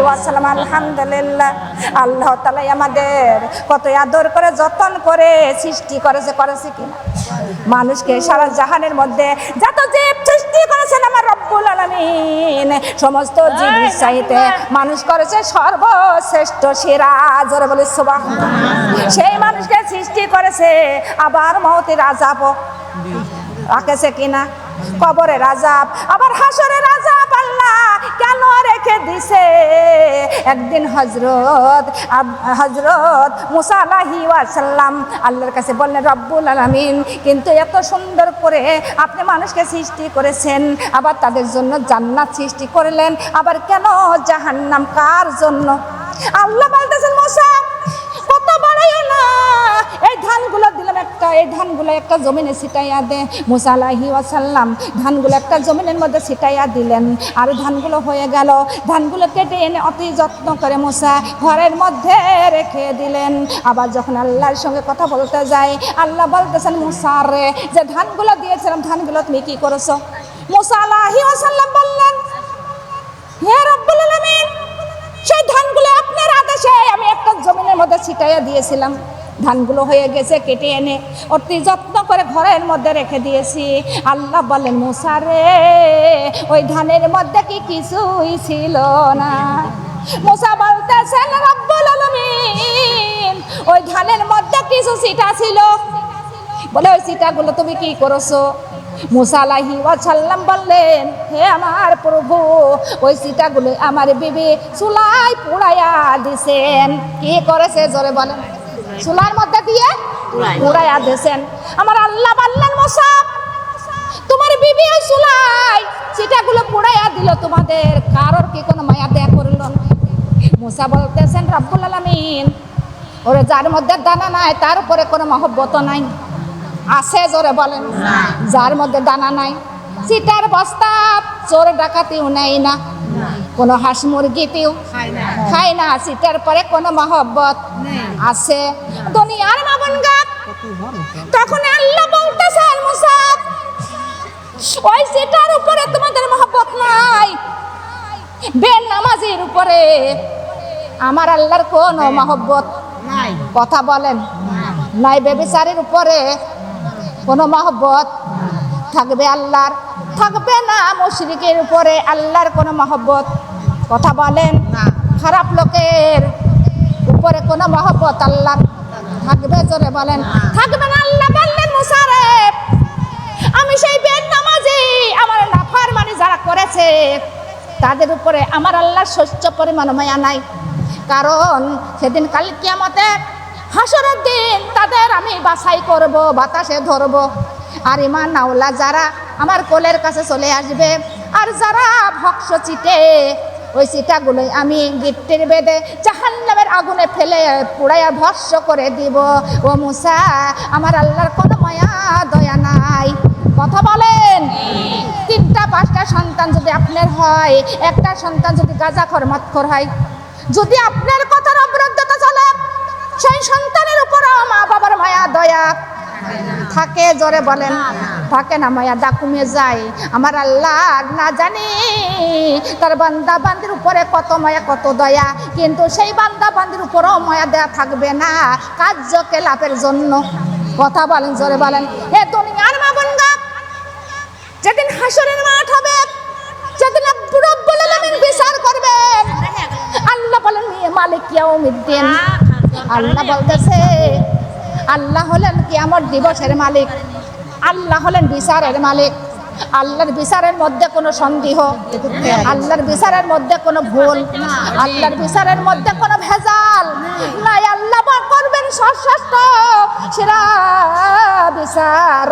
ওয়াসাল্লাম। আলহামদুলিল্লাহ, আল্লাহ তাআলা আমাদের কত আদর করে যত্ন করে সৃষ্টি করেছে কিনা। মানুষকে সারা জাহানের মধ্যে যত জীব সৃষ্টি করেছেন আমার রব্বুল আলামিন, সমস্ত জীবের চাইতে মানুষ করেছে সর্বশ্রেষ্ঠ সেরা। জোরে বলি সুবহানাল্লাহ। সেই মানুষকে সৃষ্টি করেছে, আবার মওতের আযাবও রাখেছে কিনা, কবরের আযাব, আবার হাসরের আযাব আল্লাহ কেন রেখে দিছে। একদিন হযরত মুসা আলাইহিস সালাম আল্লাহর কাছে বললেন, রব্বুল আলামিন, কিন্তু এত সুন্দর করে আপনি মানুষকে সৃষ্টি করেছেন, আবার তাদের জন্য জান্নাত সৃষ্টি করলেন, আবার কেন জাহান্নাম কার জন্য? আল্লাহ বলতেছেন, মুসা কত বাড়াইও না, এই ধানগুলো দিলাম এই ধানগুলো একটা জমিনে ছিটাইয়া দে। মুসা আলাইহিস সালাম ধানগুলো একটা জমিনের মধ্যে ছিটাইয়া দিলেন, আর ধানগুলো হয়ে গেল। ধানগুলো কেটে এনে অতি যত্ন করে মুসা ঘরের মধ্যে রেখে দিলেন। আবার যখন আল্লাহর সঙ্গে কথা বলতে যায়, আল্লাহ বলতেছেন, মুসা রে, যে ধানগুলো দিয়েছিলাম ধানগুলো তুমি কি করেছো? মুসা আলাইহিস সালাম বললেন, হে রব্বুল আলামিন, সেই ধানগুলো আপনার আদেশে আমি একটা জমিনের মধ্যে ছিটাইয়া দিয়েছিলাম, ধানগুলো হয়ে গেছে, কেটে এনে অতি যত্ন করে ঘরের মধ্যে রেখে দিয়েছি। আল্লাহ বলেন, মুসা রে, ওই ধানের মধ্যে কি কিছুই ছিল না? মুসা বলতেছেন, রব্বুল আলামিন, ওই ধানের মধ্যে কিছু ছিটা ছিল। বলে, ওই ছিটাগুলো তুমি কি করেছো? মুসা আলাইহিস সালাম বললেন, হে আমার প্রভু, ওই ছিটাগুলো আমার বিবি চুলায় পুড়াইয়া দিছেন। কি করেছে? জোরে বলেন। চুলার মধ্যে দিয়ে পুড়াইয়া দিয়েছেন। আমার আল্লাহ বললেন, মুসা, তোমার বিবি ওই চুলায় ছিটাগুলো পুড়াইয়া দিল, তোমাদের কারোর কি কোনো মায়া দয়া করল না? মুসা বলতেছেন, রব্বুল আলামিন, ওরে যার মধ্যে দানা নাই তার উপরে কোনো মহব্বত নাই। আছে? জোরে বলেন। যার মধ্যে দানা নাই, চিটার বস্তা চোর ডাকাতিও নেয় না, কোনো হাঁস মুরগিতেও খায় না, চিটার পরে কোনো মহব্বত আছে? দুনিয়ার মাবনগা। তখন আল্লাহ বলতেছেন, মুসা, ওই চিটার উপরে তোমাদের মহব্বত নাই, বেনামাজির উপরে আমার আল্লাহর কোনো মহব্বত নাই। কথা বলেন, নাই। বেবিচারের উপরে কোনো মহব্বত থাকবে আল্লাহর? থাকবে না। মুশরিকের উপরে আল্লাহর কোনো মহব্বত? কথা বলেন। খারাপ লোকের উপরে কোনো মহব্বত আল্লাহর থাকবে? জোরে বলেন। থাকবে না। আল্লাহ বললেন, মুসা রে, আমি সেই বেনামাজি, আমার নাফরমানি যারা করেছে তাদের উপরে আমার আল্লাহর সহ্য পরিমাণ মায়া নাই। কারণ সেদিন কাল কিয়ামতে হাসরের দিন তাদের আমি বাছাই করব, বাতাসে ধরব। আর ঈমান আওলা যারা আমার কোলের কাছে চলে আসবে, আর যারা ভক্ষ চিটে, ওই চিটাগুলোই আমি গিট্টির বেঁধে জাহান্নামের আগুনে ফেলে পুড়াইয়া ভস্ম করে দিব। ও মুসা, আমার আল্লাহর কোনো মায়া দয়া নাই। কথা বলেন। 3টা 5টা সন্তান যদি আপনার হয়, একটা সন্তান যদি গাঁজাখোর মদখোর হয়, যদি আপনার কথার অবিরুদ্ধতা চলে, সেই সন্তানের উপরও মা বাবার মায়া দয়া থাকে? জোরে বলেন। থাকে না। মায়া দা কমে যায়। আমার আল্লাহ না জানি তার বান্দা বান্দির উপরে কত মায়া, কত দয়া, কিন্তু সেই বান্দা বান্দির উপরও মায়া দেয়া থাকবে না কার্যকলাপের জন্য। কথা বলেন, জোরে বলেন। হে দুনিয়ার মা বোনগা, যেদিন হাসরের মাঠ হবে, যেদিন রব্বুল আলামিন বিচার করবেন, আল্লাহ বলেন, মালিক ইয়াউমিদ্দিন। আল্লাহ বলতেছে, আল্লাহ হলেন কিয়ামত দিবসের মালিক, আল্লাহ হলেন বিচারের মালিক। আল্লাহর বিচারের মধ্যে কোনো সন্দেহ, আল্লাহর বিচারের মধ্যে কোনো ভুল, আল্লাহর বিচারের মধ্যে কোনো ভেজাল নাই। আল্লাহ করবেন সর্বশ্রেষ্ঠ সেরা বিচার,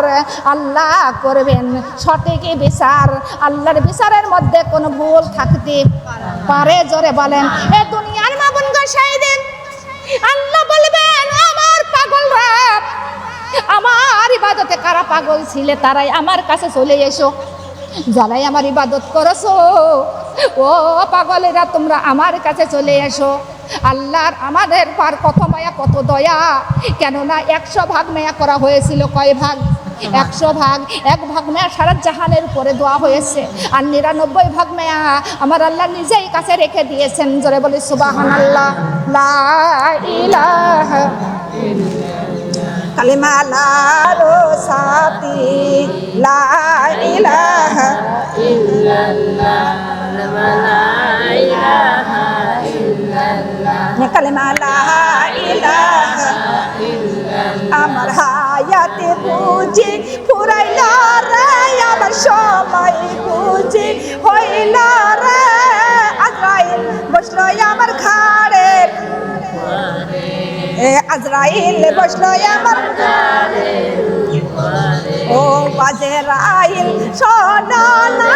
আল্লাহ করবেন সঠিক বিচার। আল্লাহর বিচারের মধ্যে কোনো ভুল থাকতে পারে? জোরে বলেন। এ দুনিয়ার মা বোনগো, সেই দিন আল্লাহ বলবেন, আমার পাগলরা, আমার ইবাদতে কারা পাগল ছিলে তারাই আমার কাছে চলে এসো। যারাই আমার ইবাদত করেছো, ও পাগলেরা, তোমরা আমার কাছে চলে এসো। আল্লাহর আমাদের পার কত মায়া, কত দয়া। কেননা 100 ভাগ মায়া করা হয়েছিল। কয় ভাগ? 100 ভাগ, 1 ভাগ মেয়া সারা জাহানের উপরে দোয়া হয়েছে, আর 99 ভাগ মেয়া আমার আল্লাহ নিজেই কাছে রেখে দিয়েছেন। জোরে বলি সুবহানাল্লাহ। লা ইলাহা কালিমা লা রসাতি লা ইলাহা ইল্লাল্লাহ লা ইলাহা ইল্লাল্লাহ কালিমা লা ইলাহা ইল্লাল্লাহ আমার হায়াতে বুঝি ফুরাইল রে আমার সময় বুঝি হইল রে আজরাইল বসলো আমার ঘাড়ে আজরাইল বসলো আমার ঘাড়ে ও আজরাইল শোনো না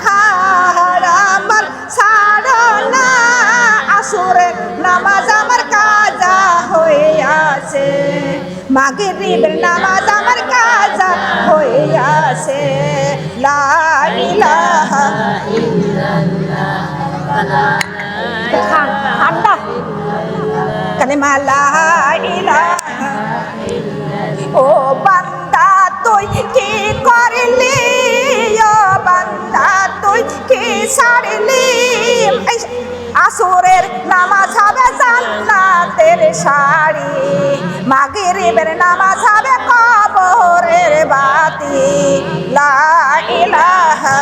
ঘাড় আমার ছাড়ো না আসরের নামাজ আমার কাজা হইয়াছে মাগরিবের নামাজ আমার কাজা হইয়াছে লা ইলাহা ইল্লাল্লাহ ঠান্ডা কালিমা লা ইলাহা ও বান্দা তুই কি করলি ও বান্দা তুই কি ছাড়লি আসরের নামাজ হবে জান্নাতের শাড়ি মাগরিবের নামাজ হবে কবরের বাতি লা ইলাহা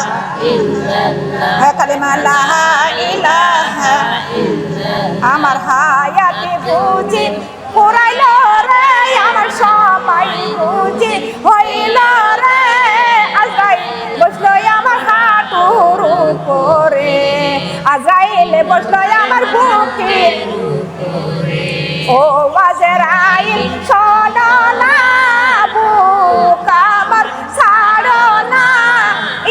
ইল্লাল্লাহ কালিমা লা ইলাহা ইল্লাল্লাহ আমার হায়াতে বুঝি ফুরাইল রে আমার সময় বুঝি হইল রে আজরাইল বসলো আমার হাঁটুর উপরে আজরাইল বসলো আমার বুকে ও আজরাইল শোনো না বুক আমার ছাড়ো না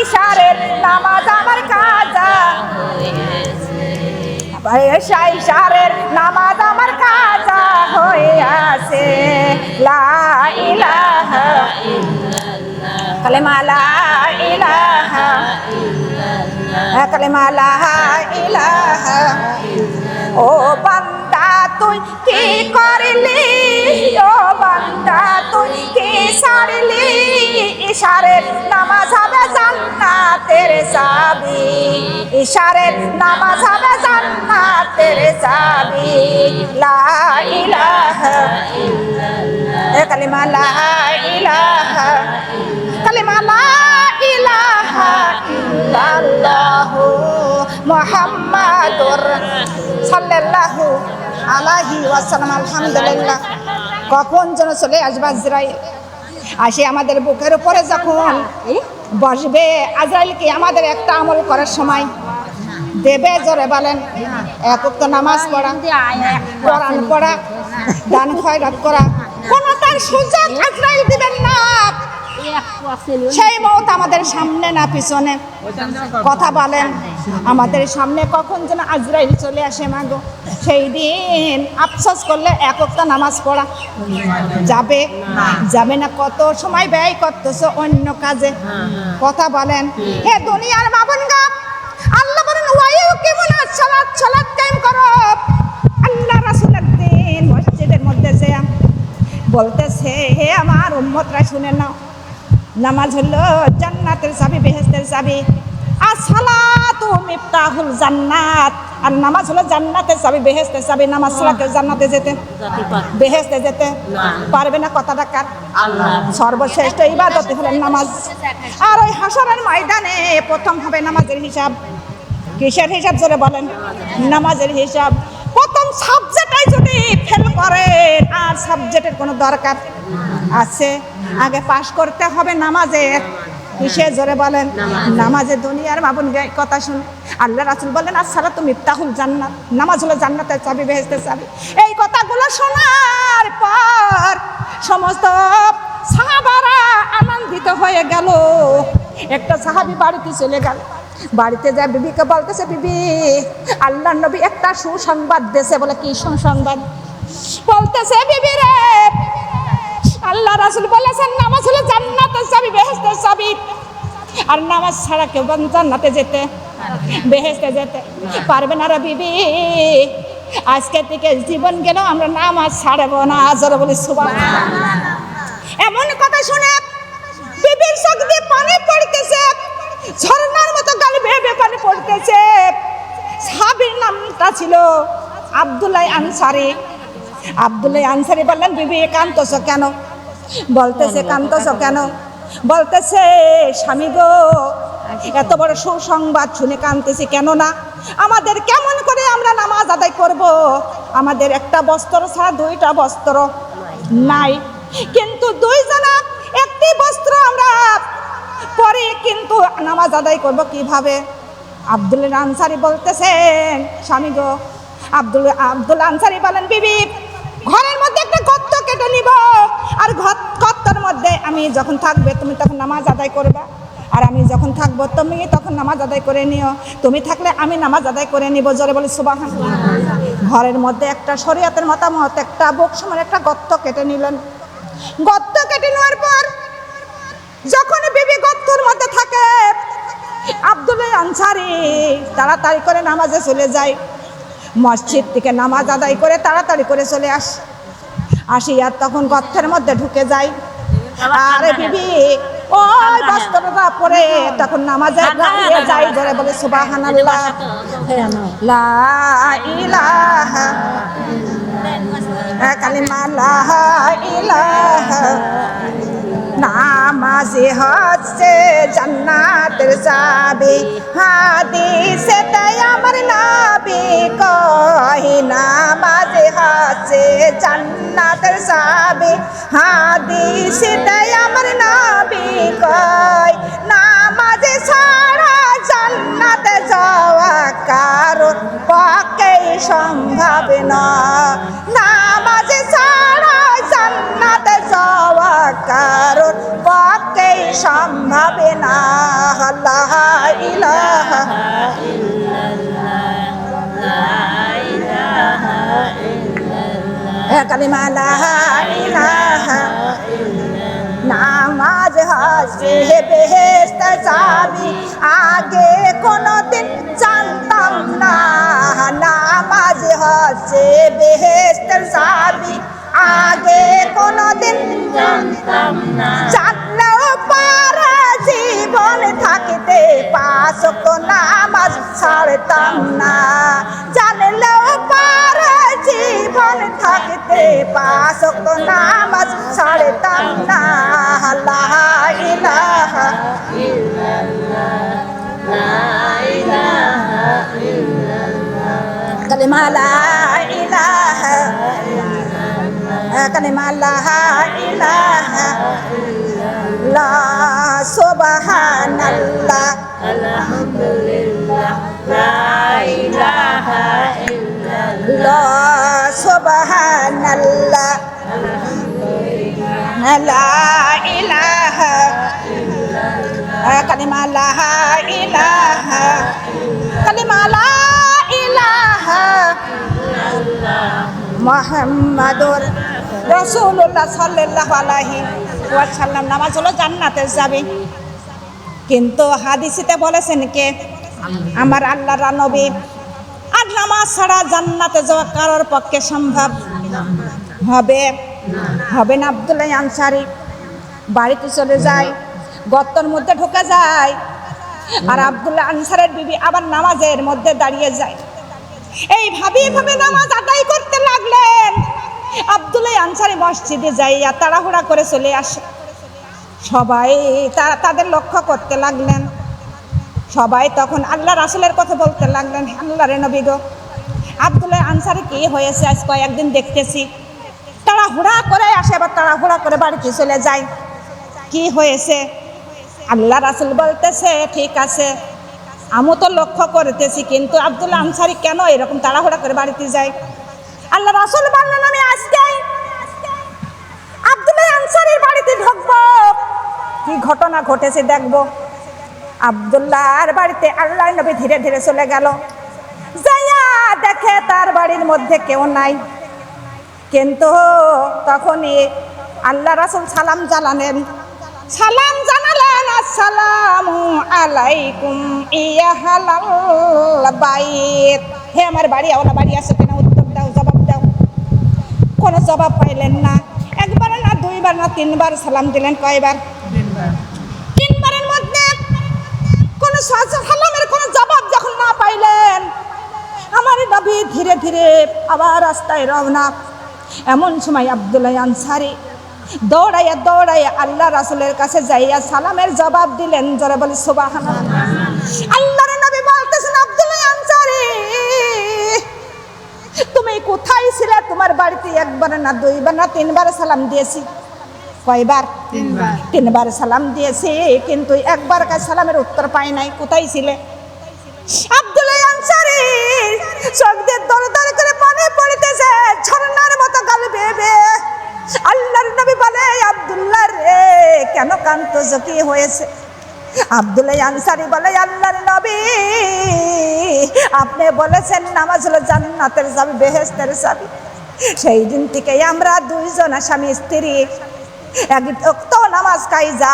ইশারের নামাজ আমার কাজা ইশারের নামাজ আমার কাজা হইয়াছে লা ইলাহা ইল্লাল্লাহ কালিমা লা ইলাহা ইল্লাল্লাহ কালিমা লা ইলাহা ও বান্দা তুই কি করলি ও বান্দা তুই কি ছাড়লি ইশারের নামাজ হবে জান্নাতের চাবি ইশারের নামাজ হবে জান্নাতের চাবি লা ইলাহা ইল্লাল্লাহ কালিমা লা ইলাহা কালিমা লা ইলাহা ইল্লাল্লাহ মুহাম্মাদুর সাল্লাল্লাহু আলাইহি ওয়াসাল্লাম আলহামদুলিল্লাহ কখন যেন চলে আসবে আজরাইল আসে আমাদের বুকের উপরে যখন বসবে আজরাইলকে আমাদের একটা আমল করার সময় দেবে জোরে বলেন এক ওয়াক্ত নামাজ পড়া কোরআন পড়া দান খয়রাত করা কোনো তার সুযোগ আজরাইল দিবেন না সেই মওত আমাদের সামনে না পিছনে কথা বলেন আমাদের সামনে কখন যেন আজরাইল চলে আসে মাগো সেই দিন আফসোস করলে এক ওয়াক্ত নামাজ পড়া যাবে যাবে না কত সময় ব্যয় করতেছো অন্য কাজে কথা বলেন হে দুনিয়ার বাবনগা আল্লাহ বলেন ওয়ায়ু কেমন সালাত সালাত কায়েম করো আল্লাহ রাসূল একদিন মসজিদের মধ্যে যে বলতেছে হে আমার উম্মতরা শুনে নাও নামাজ হলো জান্নাতের চাবি বেহেশতের চাবি আর সালাতু মিফতাহুল জান্নাত আর নামাজ হলো জান্নাতের চাবি বেহেশতের চাবি নামাজ ছাড়া কেউ জান্নাতে যেতে বেহেশতে যেতে পারবে না কথাটা কার আল্লাহ সর্বশ্রেষ্ঠ ইবাদত হলো নামাজ আর ওই হাসরের ময়দানে প্রথম হবে নামাজের হিসাব কিসের হিসাব জোরে বলেন নামাজের হিসাব প্রথম সাবজেক্টই যদি ফেল করেন আর সাবজেক্টের কোনো দরকার আছে আগে পাশ করতে হবে নামাজে কিসে জোরে বলেন নামাজে দুনিয়ার বাবুন কথা শুন আল্লাহ রাসূল বললেন আসসালাতু মিফতাহুল জান্নাত নামাজ হলো জান্নাতের চাবি বেহেশতের চাবি এই কথাগুলো শোনার পর সমস্ত সাহাবারা আনন্দিত হয়ে গেল একটা সাহাবী বাড়িতে চলে গেল বাড়িতে যায় বিবিকে বলতেছে বিবি আল্লাহর নবী একটা সুসংবাদ দিয়েছে বলে কি সুসংবাদ বলতেছে বিবি রে আল্লাহ রাসূল বলেছেন নামাজ হলো জান্নাতের চাবি বেহেশতের চাবি আর নামাজ ছাড়া কেউ জান্নাতে যেতে বেহেশতে যেতে পারবে না রে বিবি আজকে থেকে জীবন গেল আমরা নামাজ ছাড়বো না জোরে বলি সুবহানাল্লাহ এমন কথা শুনে বিবির চোখ দিয়ে পানি পড়তেছে, ঝর্ণার মতো গালি বেয়ে বেয়ে পানি পড়তেছে। সাহাবীর নামটা ছিল আব্দুল্লাহ আনসারী। আব্দুল্লাহ আনসারী বললেন, বিবি কাঁদতেছ কেন? বলতেছে, কাঁদতেছ কেন? বলতেছে, স্বামী গো, এত বড় সুসংবাদ শুনে কাঁদতেছি। কেন না? আমাদের কেমন করে আমরা নামাজ আদায় করব? আমাদের একটা বস্ত্র ছাড়া দুইটা বস্ত্র নাই, কিন্তু দুইজনা একটি বস্ত্র আমরা পরে, কিন্তু নামাজ আদায় করব কিভাবে? আব্দুল্লাহ আনসারী বলতেছেন, স্বামী গো, আব্দুল্লাহ আনসারী বলেন, বিবি ঘরের মধ্যে একটা গর্ত কেটে নিব, আর গর্তের মধ্যে আমি যখন থাকবে তুমি তখন নামাজ আদায় করবা, আর আমি যখন থাকবো তুমি তখন নামাজ আদায় করে নিও। তুমি থাকলে আমি নামাজ আদায় করে নিব। জোরে বলি সুবহানাল্লাহ। ঘরের মধ্যে একটা শরীয়তের মতামত, একটা বক্সমের একটা গর্ত কেটে নিলেন। গর্ত কেটে নেওয়ার পর যখন বিবি গর্তের মধ্যে থাকে, আব্দুল্লাহ আনসারী তাড়াতাড়ি করে নামাজে চলে যায়। মসজিদ থেকে নামাজ আদায় করে তাড়াতাড়ি করে চলে আসিয়া তখন গর্তের মধ্যে ঢুকে যায়। আরে বিবি ওই বস্ত্রটা পরে তখন নামাজে দাঁড়িয়ে যায়। ধরে বলে সুবহানাল্লাহ, লা ইলাহা কালিমা লা ইলাহা। নামাজি হচ্ছে জান্নাতের চাবি, হাদিসে তাই আমার নবী কয়। নামাজি হচ্ছে জান্নাতের চাবি, হাদিসে তাই আমার নবী কয়। নামাজ ছাড়া জান্নাতে যাওয়া কারোর পক্ষেই সম্ভব নয়। নামাজ ছাড়া জান্নাতে যাওয়া কারোর পক্ষেই সম্ভব না। লা ইলাহা ইল্লাল্লাহ, কালিমা লা ইলাহা। নামাজ হচ্ছে বেহেশতের চাবি, আগে কোনোদিন জানতাম না। নামাজ হচ্ছে বেহেশতের চাবি, আগে কোনোদিন জানতাম না। জানলেও পারে জীবন থাকতে 5 ওয়াক্ত নামাজ ছাড়তাম না। জানলেও পারে জীবন থাকতে 5 ওয়াক্ত নামাজ ছাড়তাম না। লা ইলাহা ইল্লাল্লাহ, লা ইলাহা ইল্লাল্লাহ, কালিমা লা ইলাহা কালিমা লা ইলাহা ইল্লাল্লাহ, সুবহানাল্লাহ, আলহামদুলিল্লাহ, লা ইলাহা ইল্লাল্লাহ, সুবহানাল্লাহ, আলহামদুলিল্লাহ, লা ইলাহা ইল্লাল্লাহ, কালিমা লা ইলাহা কালিমা লা ইলাহা ইল্লাল্লাহ, মুহাম্মাদুর রাসূলুল্লাহ সাল্লাল্লাহু আলাইহি ওয়াসাল্লাম। নামাজ হলো জান্নাতের চাবি, কিন্তু হাদিসেতে বলেছেন কে? আমার আল্লাহর নবী। আর নামাজ ছাড়া জান্নাতে যাওয়া কারোর পক্ষে সম্ভব হবে না। আব্দুল্লাহ আনসারী বাড়িতে চলে যায়, গর্তের মধ্যে ঢুকে যায়, আর আব্দুল্লাহ আনসারের বিবি আবার নামাজের মধ্যে দাঁড়িয়ে যায়। এইভাবে নামাজ আদায় করতে লাগলেন। আব্দুল্লাহ আনসারী মসজিদে যাইয়া তাড়াহুড়া করে চলে আসে। সবাই তাদের লক্ষ্য করতে লাগলেন। সবাই তখন আল্লাহ রাসূলের কথা বলতে লাগলেন, আল্লাহর নবী গো, আব্দুল্লাহ আনসারী কি হয়েছে? আজ কয়েকদিন দেখতেছি তাড়াহুড়া করে আসে, আবার তাড়াহুড়া করে বাড়িতে চলে যায়। কি হয়েছে? আল্লাহ রাসূল বলতেছে, ঠিক আছে, আমি তো লক্ষ্য করতেছি, কিন্তু আব্দুল্লাহ আনসারী কেন এরকম তাড়াহুড়া করে বাড়িতে যায়? আল্লাহ রাসূল বললেন, আমি আজকেই আব্দুল্লাহ আনসারীর বাড়িতে ঢুকবো, কি ঘটনা ঘটেছে দেখবো। আব্দুল্লাহর বাড়িতে আল্লাহর নবী ধীরে ধীরে চলে গেল। যাইয়া দেখে তার বাড়ির মধ্যে কেউ নাই, কিন্তু তখনই আল্লাহ রাসূল সালাম জানালেন, আসসালামু আলাইকুম ইয়াহালাল বাইত। হে আমার বাড়ি আওলা বাড়ি আছে কিনা উত্তর দাও, জবাব দাও। কোনো জবাব পাইলেন না। একবার না, দুইবার না, 3বার সালাম দিলেন। কয়বার? সালামের কোনো জবাব যখন না পাইলেন, আমার নবী ধীরে ধীরে আবার রাস্তায় রওনা। এমন সময় আব্দুল্লাহ আনসারী দৌড়াইয়া দৌড়াইয়া আল্লাহ রাসূলের কাছে যাইয়া সালামের জবাব দিলেন। জোরে বলি সুবহানাল্লাহ। আল্লাহর নবী বলতেছেন, আব্দুল্লাহ আনসারী, তুমি কোথায় ছিলে? তোমার বাড়িতে একবার না দুইবার না তিনবার সালাম দিয়েছি। কয়বার? তিনবার সালাম দিয়েছি, কিন্তু একবার সালামের উত্তর পাই নাই। কোথায় ছিলে? আব্দুল্লাহ আনসারী চোখ দিয়ে দরে দরে করে পানি পড়তেছে, ঝর্ণার মতো গাল বেয়ে বেয়ে। আল্লাহর নবী বলে, আব্দুল্লাহ রে, কেন কাঁদতেছো? কি হয়েছে? আব্দুল্লাহ আনসারী বলে, আল্লাহর নবী, আপনি বলেছেন নামাজ হলো জান্নাতের চাবি, বেহেশতের চাবি। সেই দিন থেকে আমরা দুইজন স্বামী স্ত্রী এক ওয়াক্ত নামাজ কায়জা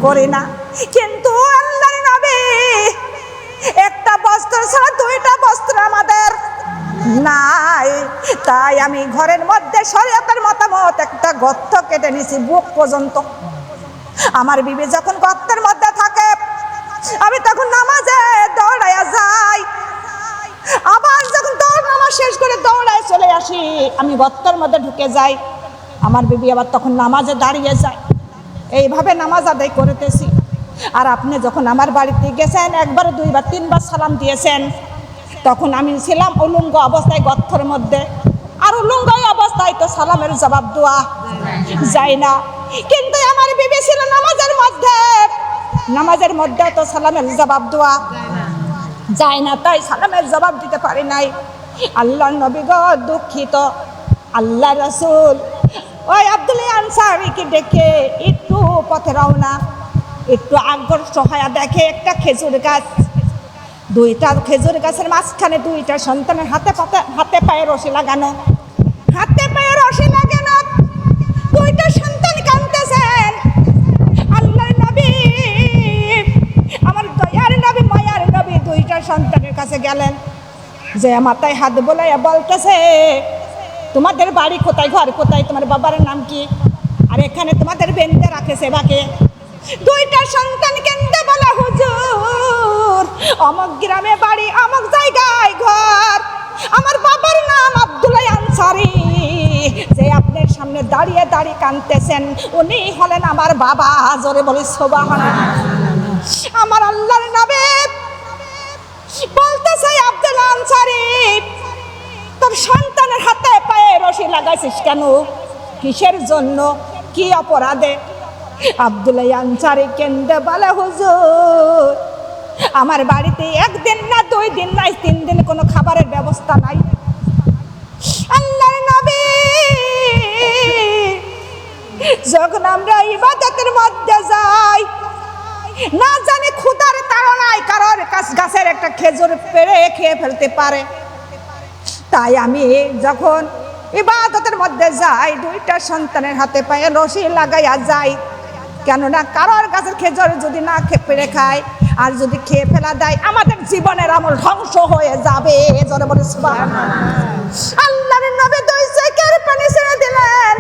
করি না, কিন্তু আল্লাহর নবী একটা বস্ত্র ছাড়া দুইটা বস্ত্র আমাদের নাই। তাই আমি ঘরের মধ্যে শরীয়তের মতামত একটা গর্ত কেটে নিছি বুক পর্যন্ত। আমার বিবি যখন গর্তের মধ্যে থাকে, আমি তখন নামাজে দৌড়াইয়া যাই। আবার যখন নামাজ শেষ করে দৌড়ায় চলে আসি, আমি গর্তের মধ্যে ঢুকে যাই। আমার বিবি আবার তখন নামাজে দাঁড়িয়ে যায়। এইভাবে নামাজ আদায় করতেছি। আর আপনি যখন আমার বাড়িতে গেছেন, একবার দুইবার তিনবার সালাম দিয়েছেন, তখন আমি ছিলাম উলঙ্গ অবস্থায় গর্তের মধ্যে। আর উলঙ্গ অবস্থায় তো সালামের জবাব দেওয়া যায় না, কিন্তু আমার বিবি ছিল নামাজের মধ্যে, নামাজের মধ্যে তো সালামের জবাব দেওয়া যায় না, তাই সালামের জবাব দিতে পারি নাই। আল্লাহর নবী গো দুঃখিত। আল্লাহ রাসূল ওই আব্দুল্লাহ আনসারীকে ডেকে একটু পথে রওনা, একটু আগ্রহ হয়ে দেখে একটা খেজুর গাছ। দুইটা খেজুর গাছের মাঝখানে দুইটা সন্তানের হাতে পায়ে রশি লাগানো, হাতে পায়ে রশি লাগানো। দুইটা সন্তান কাঁদতেছেন। আল্লাহর নবী, আমার দয়ার নবী, মায়ার নবী, দুইটা সন্তানের কাছে গেলেন, যে মাথায় হাত বোলাইয়া বলতেছে, তোমাদের বাড়ি কোথায়, ঘর কোথায়, তোমার বাবার নাম কি, আর এখানে তোমাদের বেঁধে রাখে সেবাকে? দুইটা সন্তান কেন্দ্রে বলে, হুজুর, অমুক গ্রামে বাড়ি, অমুক জায়গায় ঘর, আমার বাবার নাম আব্দুল্লাহ আনসারী। যে আপনার সামনে দাঁড়িয়ে দাঁড়িয়ে কাঁদতেছেন, উনি হলেন আমার বাবা। জোরে বলি সুবহানাল্লাহ। আমার আল্লাহর নবী বলতেছে, আব্দুল্লাহ আনসারী, তোর সন্তানের হাতে পায়ে রশি লাগাইছিস কেন? কিসের জন্য? কি অপরাধে? আব্দুল্লাহ আনসারী কেন্দ্রে বলে, হুজুর, আমার বাড়িতে একদিন না দুই দিন নাই তিন দিন কোনো খাবারের ব্যবস্থা নাই। আল্লাহর নবী, যখন আমরা ইবাদতের মধ্যে যাই, না জানি ক্ষুধার তাড়নায় কারোর গাছের একটা খেজুর পেড়ে খেয়ে ফেলতে পারে। তাই আমি যখন ইবাদতের মধ্যে যাই, দুইটা সন্তানের হাতে পায়ে রশি লাগাইয়া যাই, কেননা কারোর গাছের খেজুর যদি না পেড়ে খায় আর যদি খেয়ে ফেলা দেয়, আমাদের জীবনের আমল ধ্বংস হয়ে যাবে। জোরে বলে সুবহানাল্লাহ। আল্লাহর নবী দুই চোখের পানি ছেড়ে দিলেন,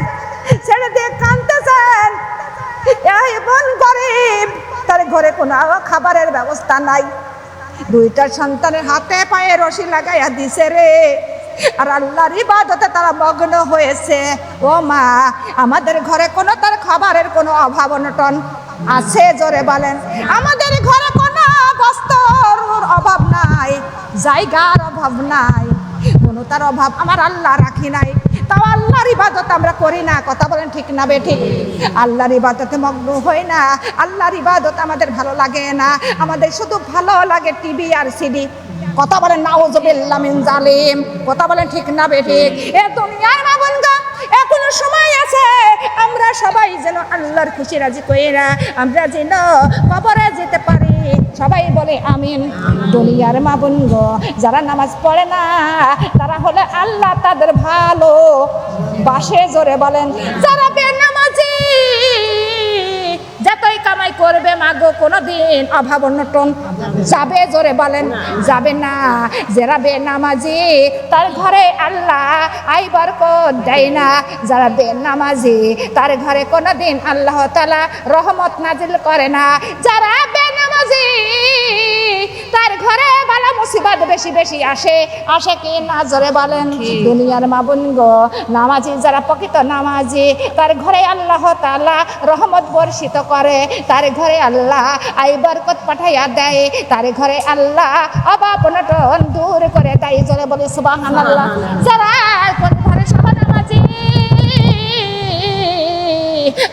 ছেড়ে দিয়ে কাঁদতেছেন। এই বোন গরিব, তার ঘরে কোনো খাবারের ব্যবস্থা নাই, দুইটা সন্তানের হাতে পায়ে রশি লাগাইয়া দিছে রে, আর আল্লাহর ইবাদতে তারা মগ্ন হয়েছে। ও মা, আমাদের ঘরে কোনো তার খাবারের কোনো অভাব অনটন আছে? জোরে বলেন। আমাদের ঘরে কোনো বস্ত্রর অভাব নাই, জায়গার অভাব নাই, কোনো তার অভাব আমার আল্লাহ রাখি নাই। তাও আল্লাহর ইবাদত আমরা করি না। কথা বলেন ঠিক না বেঠিক? আল্লাহর ইবাদতে মগ্ন হই না। আল্লাহর ইবাদত আমাদের ভালো লাগে না, আমাদের শুধু ভালো লাগে টিভি আর সিডি। কথা বলেন নাউযুবিল্লাহ মিন জালিম। কথা বলেন ঠিক না বেঠিক? এ দুনিয়ার মা বোনগা, এখনো সময় আছে, আমরা সবাই যেন আল্লাহর খুশি রাজি কইরা আমরা যেন কবরে যেতে পারি। সবাই বলে আমিন। দুনিয়ার মা বোন গো, যারা নামাজ পড়ে না, তারা হলে আল্লাহ তাদের ভালো বাসে। জোরে বলেন। যারা বেনামাজি, যতই কামাই করবে মাগো, কোনোদিন অভাব অনটন যাবে? জোরে বলেন, যাবে না। যারা বেনামাজি, তার ঘরে আল্লাহ আই বরকত দেয় না। যারা বেনামাজি, তার ঘরে কোনোদিন আল্লাহ তাআলা রহমত নাজিল করে না। যারা বেনামাজি, যার ঘরে বালা মুসিবত বেশি বেশি আসে আসে কি না জোরে বলেন দুনিয়ার মা বোন গো নামাজি যারা প্রকৃত নামাজি তার ঘরে আল্লাহ তাআলা রহমত বর্ষিত করে তার ঘরে আল্লাহ আই বরকত পাঠাইয়া দেয় তার ঘরে আল্লাহ অভাব অনটন দূর করে দেয় জোরে বলি সুবহানাল্লাহ যারা ঘরে সব নামাজি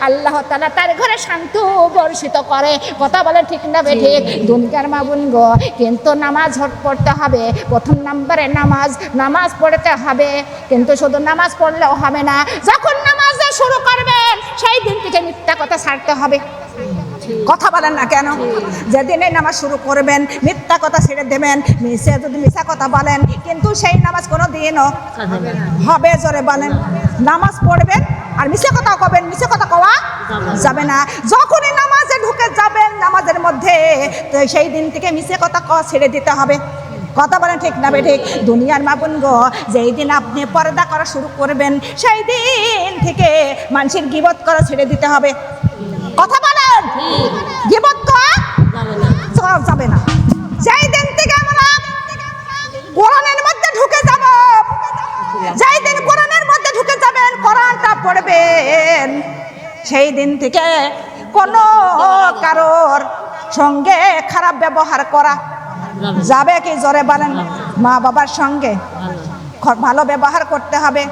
আল্লাহ তাআলা তার ঘরে শান্তি বর্ষিত করে কথা বলে ঠিক না বেঠিক দুনিয়ার মা বোন গো কিন্তু নামাজ পড়তে হবে প্রথম নম্বরে নামাজ পড়তে হবে কিন্তু শুধু নামাজ পড়লেও হবে না যখন নামাজ শুরু করবেন সেই দিন থেকে মিথ্যা কথা ছাড়তে হবে কথা বলেন না কেন যেদিনে নামাজ শুরু করবেন মিথ্যা কথা ছেড়ে দেবেন যদি মিথ্যা কথা বলেন কিন্তু সেই নামাজ কোনো দিনও হবে জোরে বলেন নামাজ পড়বেন আর মিথ্যা কথা কবেন মিথ্যা কথা কওয়া যাবে না যখনই নামাজে ঢুকে যাবেন নামাজের মধ্যে তো সেই দিন থেকে মিথ্যা কথা ছেড়ে দিতে হবে কথা বলেন ঠিক না বেঠিক দুনিয়ার মা বোন গো যেই দিন আপনি পর্দা করা শুরু করবেন সেই দিন থেকে মানুষের গীবত করা ছেড়ে দিতে হবে কথা বলেন গীবত করা যাবে না যেই দিন থেকে আমরা কোরআনের মধ্যে ঢুকে যাব যেই দিন কোরআনের মধ্যে ঢুকে যাবেন কোরআনটা পড়বেন সেই দিন থেকে কোনো কারোর সঙ্গে খারাপ ব্যবহার করা যাবে কি জোরে বলেন মা বাবার সঙ্গে ভালো ব্যবহার করতে হবে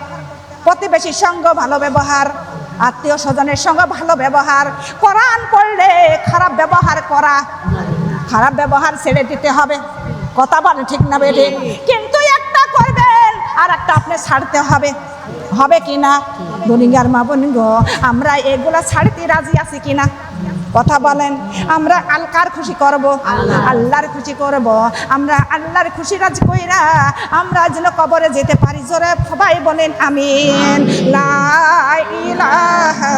প্রতিবেশীর সঙ্গে ভালো ব্যবহার আত্মীয় স্বজনের সঙ্গে ভালো ব্যবহার কোরআন পড়লে খারাপ ব্যবহার করা খারাপ ব্যবহার ছেড়ে দিতে হবে কথা বলে ঠিক না বেঠিক কিন্তু একটা করবেন আর একটা আপনি ছাড়তে হবে হবে কি না দুনিয়ার মা বোন গো আমরা এগুলা ছাড়তে রাজি আছি কিনা কথা বলেন আমরা কার খুশি করব আল্লাহর খুশি করব আমরা আল্লাহর খুশি রাজি কইরা আমরা যেন কবরে যেতে পারি জোরে সবাই বলেন আমিন লা ইলাহা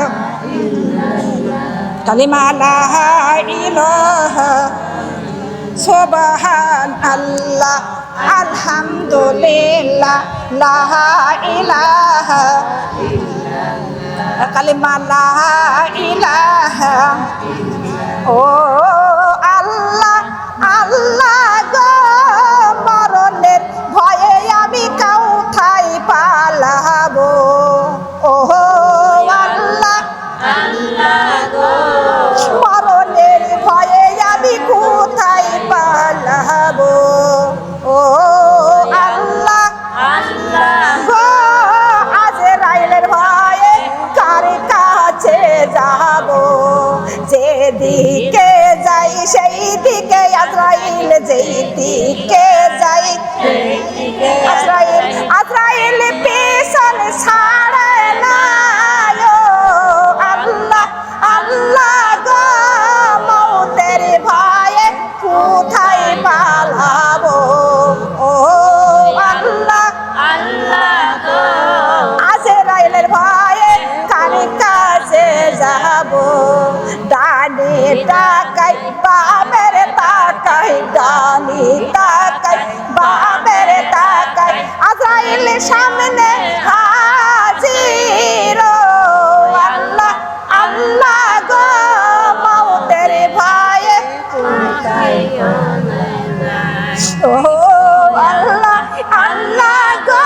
কালিমা লা ইলাহা সুবহানাল্লাহ আলহামদুলিল্লাহ লা ইলাহা কালিমা লা ইলাহা ও আল্লাহ আল্লাহ গো মরণের ভয়ে আমি কোথায় পালাবো ও আল্লাহ আল্লাহ গো মরণের ভয়ে আমি কোথায় পালাবো ও আল্লাহ আল্লাহ গো আজরাইলের ভয়ে কার কাছে যাব যেদিকে যাই সেই দিকে আজরাইল যেই দিকে যাই আজরাইল পেছন ছাড়ে না আল্লাহ আল্লাহ গো মৌতের ভয়ে কোথায় পালাবো ও আল্লাহ আল্লাহ গো আজরাইলের ভয়ে কার কাছে যাব ডানে তাকাই বামের তাকাই ডানে তাকাই বামের তাকাই আজরাইল সামনে হাজির আল্লাহ আল্লাহ গো মৌতের ভয়ে কোথায় ও আল্লাহ আল্লাহ গো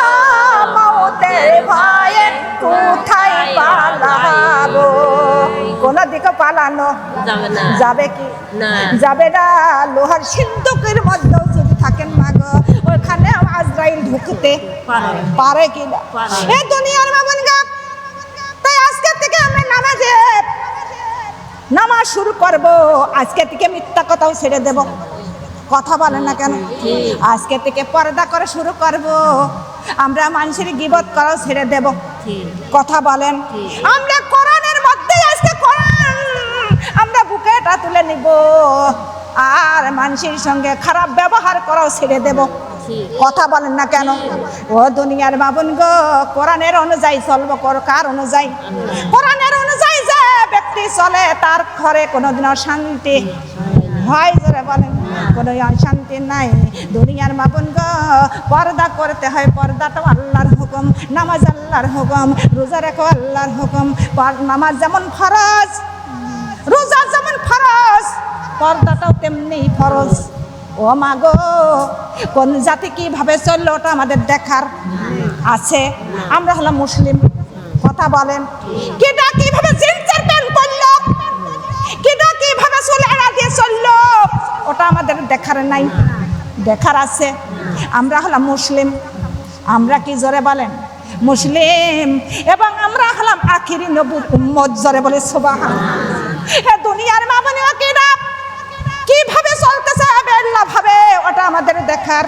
মৌতের ভয়ে কোথায় পালাবো কোন দিকে পালানো যাবে কি যাবে না লোহার সিন্ধুকের মধ্যে যদি থাকেন মা গো ওখানে আজরাইল ঢুকতে পারে কি না এই দুনিয়ার মা বোন গো তাই আজকে থেকে আমরা নামাজ শুরু করব আজকে থেকে মিথ্যা কথাও ছেড়ে দেব কথা বলেন না কেন আজকে থেকে পর্দা করে শুরু করব আমরা মানুষের গীবত করাও ছেড়ে দেব কথা বলেন আমরা কোরআনের মধ্যে আজকে কোরআন আমরা বুকেটা তুলে নিব আর মানুষের সঙ্গে খারাপ ব্যবহার করাও ছেড়ে দেব কথা বলেন না কেন ও দুনিয়ার মা বোন গো কোরআনের অনুযায়ী চলবো কার অনুযায়ী কোরআনের অনুযায়ী যে ব্যক্তি চলে তার ঘরে কোনোদিন অশান্তি হয় জোরে বলেন কোনো অশান্তি নাই দুনিয়ার মা বোন গো পর্দা করতে হয় পর্দাটাও আল্লাহর হুকুম নামাজ আল্লাহর হুকুম রোজা রাখো আল্লাহর হুকুম নামাজ যেমন ফরজ রোজা যেমন ফরজ পর্দাটাও তেমনি ফরজ ও মাগো কোন জাতি কিভাবে চললো ওটা আমাদের দেখার আছে। আমরা হলাম মুসলিম, কথা বলেন। কেটা কিভাবে জিন্সের প্যান্ট পরলো, কেটা কিভাবে চুল এড়া দিয়ে চললো ওটা আমাদের দেখার নাই, দেখার আছে। আমরা হলাম মুসলিম, আমরা কি জোরে বলেন মুসলিম, এবং আমরা হলাম আখিরি নবীর উম্মত, জোরে বলে সুবহানাল্লাহ। দুনিয়ার মা বোনেরা কেটা কিভাবে চলতেছে বেল্লা ভাবে ওটা আমাদের দেখার,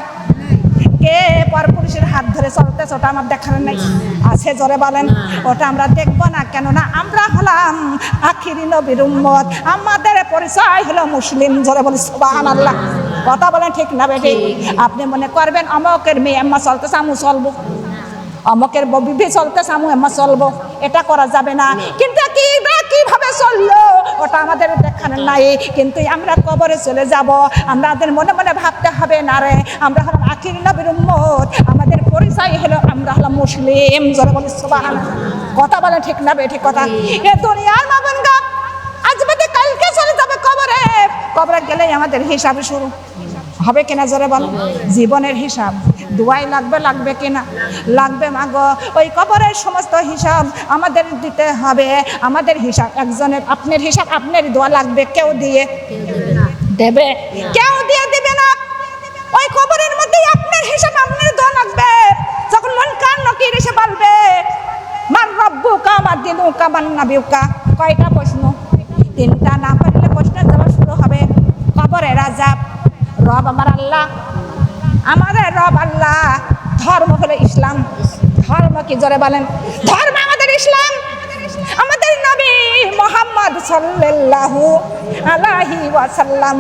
কে পরপুরুষের হাত ধরে চলতেছে ওটা আমার দেখার নাই, আছে জোরে বলেন। ওটা আমরা দেখবো না, কেননা আমরা হলাম আখিরি নবীর উম্মত, আমাদের পরিচয় হলো মুসলিম, জোরে বলে সুবহানাল্লাহ। কথা বলেন ঠিক না বেটি? আপনি মনে করবেন অমকের মেয়ে আম্মা চলতেছে আমু চলবো, অমকের বিবি চলতেছে আমু আম্মা চলবো, এটা করা যাবে না। কিন্তু কিভাবে চললো ওটা আমাদের দেখানো নাই। কিন্তু আমরা কবরে চলে যাব, আমাদের মনে মনে ভাবতে হবে না রে আমরা হলাম আখির নবীর উম্মত, আমাদের পরিচয় হলো আমরা হলাম মুসলিম, জোরে বলি সুবহানাল্লাহ। কথা বলে ঠিক না বেঠিক কথা? এ দুনিয়ার মা বোনগা আজ বাদে কালকে চলে যাবে কবরে, কবরে গেলেই আমাদের হিসাব শুরু হবে কিনা, জোরে বলো। জীবনের হিসাব দুয়াই লাগবে, লাগবে কিনা লাগবে মাগো। ওই কবরের সমস্ত হিসাব আমাদের দিতে হবে, আমাদের হিসাব একজনের, আপনার হিসাব আপনার দোয়া লাগবে, কেউ দিয়ে দেবে, কেউ দিয়ে দিবে না। ওই কবরের মধ্যে আপনার হিসাব আপনার দোয়া লাগবে। যখন মন কান নকির এসে বলবে মান রব্বুকা মা দিনুকা মান নাবিয়ুকা, কয়টা প্রশ্ন? তিনটা। না পারলে প্রশ্নের জবাব শুরু হবে কবরের আযাব। রব আমার আল্লাহ, আমাদের রব আল্লাহ। ধর্ম হলো ইসলাম, ধর্ম কি জোরে বলেন? ধর্ম আমাদের ইসলাম, আমাদের নবী মুহাম্মদ সাল্লাল্লাহু আলাইহি ওয়াসাল্লাম।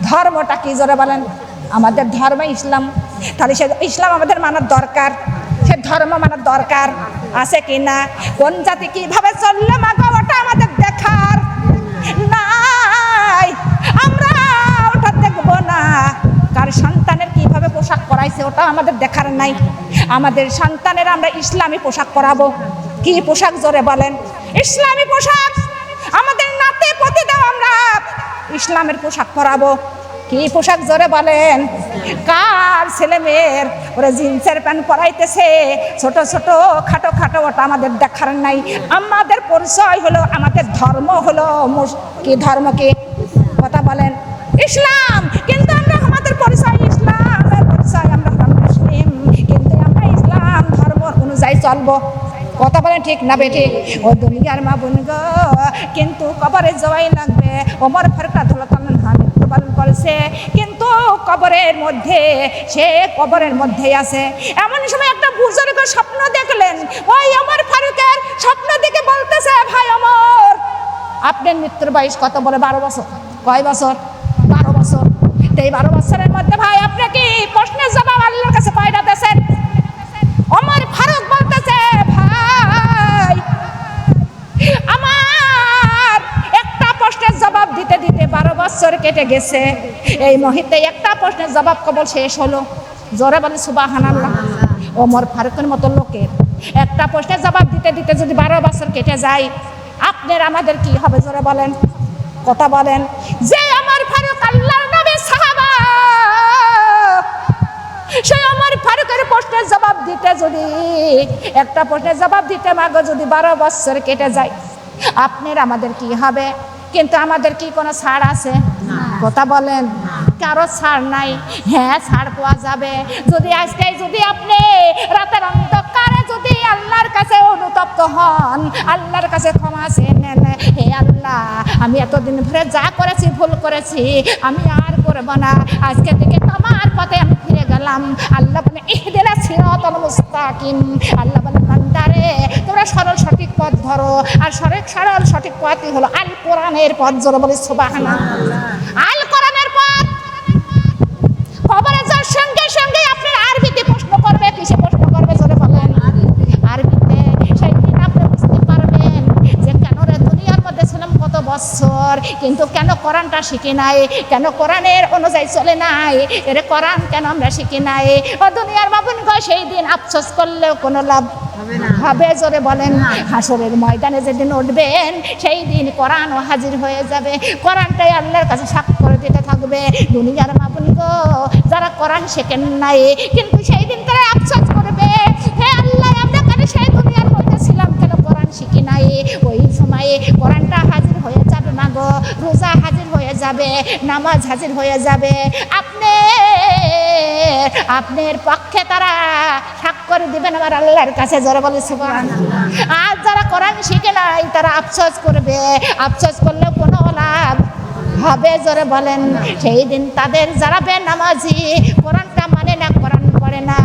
ধর্মটা কি জোরে বলেন? আমাদের ধর্ম ইসলাম। তাহলে সে ইসলাম আমাদের মানার দরকার, সে ধর্ম মানার দরকার আছে কি না? কোন জাতি কিভাবে চললে মাগো ওটা আমাদের দেখার নাই, আমরা ওটা দেখবো না। কার সন্তানের কিভাবে পোশাক পরাইছে ওটা আমাদের দেখার নাই। আমাদের সন্তানের আমরা ইসলামী পোশাক পরাবো। কি পোশাক জোরে বলেন? ইসলামী পোশাক। আমাদের নাতে পতিদেও আমরা ইসলামের পোশাক পরাবো। কি পোশাক জোরে বলেন? কার ছেলে মেয়ের ওরা জিন্সের প্যান্ট পরাইতেছে ছোট ছোট খাটো খাটো ওটা আমাদের দেখার নাই। আমাদের পরিচয় হলো, আমাদের ধর্ম হলো কি ধর্ম? কি কথা বলেন? ইসলাম। কিন্তু আমরা আমাদের পরিচয় ইসলামের পরিচয়, আমরা মুসলিম, কিন্তু আমরা ইসলাম ধর্ম অনুযায়ী চলবো। কথা বলেন ঠিক না বেঠিক? ও দুনিয়ার মা বোন গো, কিন্তু কবরে যাওয়াই লাগবে। ওমর ফারুক রাদিয়াল্লাহু তাআলা মৃত্যুবরণ করেছে, কিন্তু কবরের মধ্যে, সে কবরের মধ্যেই আছে। এমন সময় একটা বুজুর্গ স্বপ্ন দেখলেন, ওই ওমর ফারুকের স্বপ্ন দেখে বলতেছে, ভাই ওমর আপনার মৃত্যুর বয়স কত? বলে 12 বছর। কয় বছর? 12 বছর। এই 12 বছরের মধ্যে ভাই আপনি কি প্রশ্নের জবাব আল্লাহর কাছে পাইরা দিয়েছেন? ওমর ফারুক বলতেছে, ভাই আমার একটা প্রশ্নের জবাব দিতে দিতে 12 বছর কেটে গেছে। এই মুহূর্তে একটা প্রশ্নের জবাব কেবল শেষ হলো। জোরে বলে সুবহানাল্লাহ। ওমর ফারুকের মতো লোকের একটা প্রশ্নের জবাব দিতে দিতে যদি 12 বছর কেটে যায়, আপনার আমাদের কি হবে? জোরে বলেন, কথা বলেন। যে ওমর ফারুক আল্লাহর নবীর সাহাবা, সেই ওমর ফারুকের প্রশ্নের জবাব দিতে, যদি একটা প্রশ্নের জবাব দিতে মাগো যদি 12 বছর কেটে যায়, আপনার আমাদের কি হবে? কিন্তু আমাদের কি কোনো ছাড় আছে? কথা বলেন, কারো ছাড় নাই। হ্যাঁ, ছাড় পাওয়া যাবে যদি আজকে, যদি আপনি রাতের অন্ধকারে যদি আল্লাহর কাছে অনুতপ্ত হন, আল্লাহর কাছে ক্ষমা চেয়ে নেন, হে আল্লাহ আমি এতদিন ধরে যা করেছি, ভুল করেছি, আমি আর করব না, আজকে থেকে তোমার পথে আমি ফিরে গেলাম। আল্লাহ বলে ইহদিনাস সিরাতাল মুস্তাকিম। আল্লাহ বলে বান্দারে তোমরা সরল সঠিক পথ ধরো, আর সরল সঠিক পথই হলো আল কোরআনের পথ। জোরে বলে সুবহানাল্লাহ। আল কোরআনের পথ। কবরে যাওয়ার সঙ্গে সঙ্গে আপনার আরবিতে প্রশ্ন করবে। কিসে প্রশ্ন করবে? জোরে বলেন, আরবিতে। সেই দিন আপনি বুঝতে পারবেন যে কেন রে দুনিয়ার মধ্যে ছিলাম কত বছর, কিন্তু কেন কোরআনটা শিখি নাই, কেন কোরআনের অনুযায়ী চলে নাই, এর কোরআন কেন আমরা শিখি নাই। ও দুনিয়ার বাবুন গো, সেই দিন আফসোস করলেও কোনো লাভ হবে? জোরে বলেন। হাসরের ময়দানে যেদিন উঠবেন, সেই দিন কোরআনও হাজির হয়ে যাবে। কোরআনটাই আল্লাহর কাছে সাক্ষ্য করে দিতে থাকবে। দুনিয়ার মা বোন গো, যারা কোরআন শেখেন নাই কিন্তু সেই দিন তারা আফসোস করবে, হে আল্লাহ আমরা কেন সেই দুনিয়ার মধ্যে ছিলাম, কেন কোরআন শিখি নাই। ওই সময়ে কোরআনটা হাজির হয়ে যাবে মা গো, রোজা হাজির হয়ে যাবে, নামাজ হাজির হয়ে যাবে। আপনার পক্ষে তারা স্বাক্ষর দিবেন আমার আল্লাহর কাছে, জোরে বলে সুবহানাল্লাহ। আর যারা কোরআন শিখে নাই তারা আফসোস করবে, আফসোস করলেও কোনো লাভ হবে, জোরে বলেন। সেই দিন তাদের যারা বেনামাজি, কোরআনটা মানে না, কোরআন পড়ে না,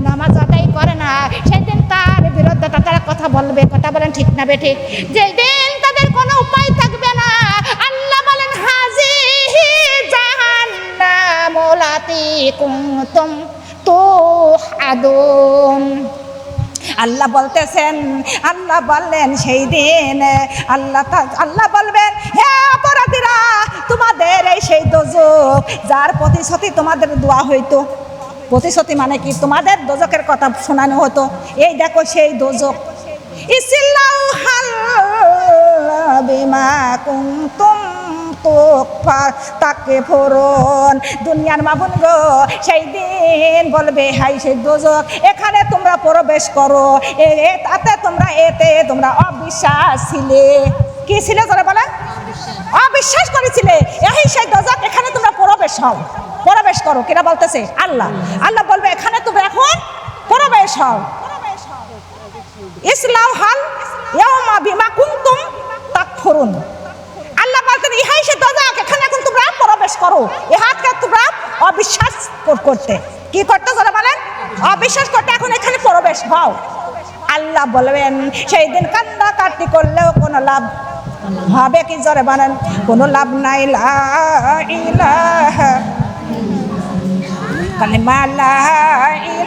নামাজ আদায় করে না, সেই দিন তার বিরুদ্ধে তারা কথা বলবে, কথা বলেন ঠিক না বেঠিক? যেই দিন তাদের কোনো উপায় থাকবে না, আল্লাহ বলেন হাজিহি জাহান্নাম লাতি কুনতুম তুআদুন। আল্লাহ বলতেছেন, আল্লাহ বললেন সেই দিন আল্লাহ বলবেন, হে অপরাধীরা, তোমাদের এই সেই দোজখ যার প্রতিশ্রুতি তোমাদের দোয়া হইতো। প্রতিশ্রুতি মানে কি? তোমাদের দোজখের কথা শোনানো হতো। এই দেখো সেই দোজখ, ইসলাউহাল বিমা কুনতুম তাকফুরুন। দুনিয়ার মা বোন গো, সেই দিন বলবে হাই সেই দোজখ, এখানে তোমরা প্রবেশ করো, তাতে তোমরা অবিশ্বাস ছিলে। কি ছিলে যারা বলেন? অবিশ্বাস করেছিলে। এই সেই দোজখ, এখানে তোমরা প্রবেশ করো। কিরা বলতেছে? আল্লাহ বলবে এখানে তোমরা এখন প্রবেশ হও। ইসলাউহাল ইয়াউমা বিমা কুনতুম তাকফুরুন। আল্লাহ বলতেন ইহাই সে দোজখ, এখানে এখন তোমরা প্রবেশ করো। ইহাকে তোমরা অবিশ্বাস করতে, কি করতে যারা বলেন? অবিশ্বাস করতে এখন এখানে প্রবেশ হও। আল্লাহ বলবেন সেই দিন কান্নাকাটি করলেও কোনো লাভ হবে কি? জোরে বলেন, কোনো লাভ নাই। লা ইলাহা কালিমা লা ইলাহা